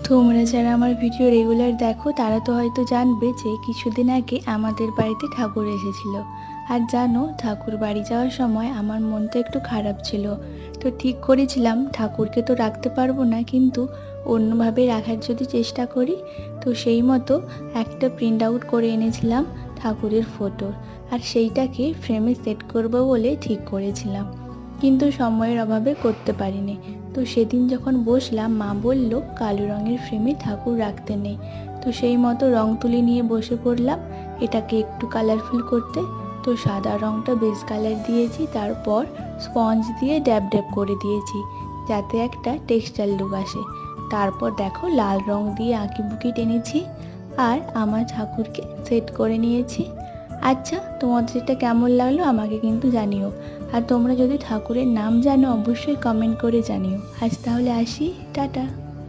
তোমরা যারা আমার ভিডিও রেগুলার দেখো তারা তো হয়তো জানবে যে কিছুদিন আগে আমাদের বাড়িতে ঠাকুর এসেছিল। আর জানো, ঠাকুর বাড়ি যাওয়ার সময় আমার মনটা একটু খারাপ ছিল। তো ঠিক করেছিলাম ঠাকুরকে তো রাখতে পারবো না, কিন্তু অন্যভাবে রাখার যদি চেষ্টা করি। তো সেই মতো একটা প্রিন্ট আউট করে এনেছিলাম ঠাকুরের ফটো, আর সেইটাকে ফ্রেমে সেট করবো বলে ঠিক করেছিলাম, কিন্তু সময়ের অভাবে করতে পারিনি। তো সেদিন যখন বসলাম, মা বলল কালো রঙের ফ্রেমে ঠাকুর রাখতে নেই। তো সেই মতো রং তুলি নিয়ে বসে পড়লাম এটাকে একটু কালারফুল করতে। তো সাদা রংটা বেস কালার দিয়েছি, তারপর স্পঞ্জ দিয়ে ড্যাব ড্যাব করে দিয়েছি যাতে একটা টেক্সচার লুক আসে। তারপর দেখো লাল রং দিয়ে আঁকি বুকি টেনেছি আর আমার ঠাকুরকে সেট করে নিয়েছি। আচ্ছা, তোমাদের এটা কেমন লাগলো আমাকে কিন্তু জানিও। আর তোমরা যদি ঠাকুরের নাম জানো অবশ্যই কমেন্ট করে জানিও। আজ তাহলে আসি, টাটা।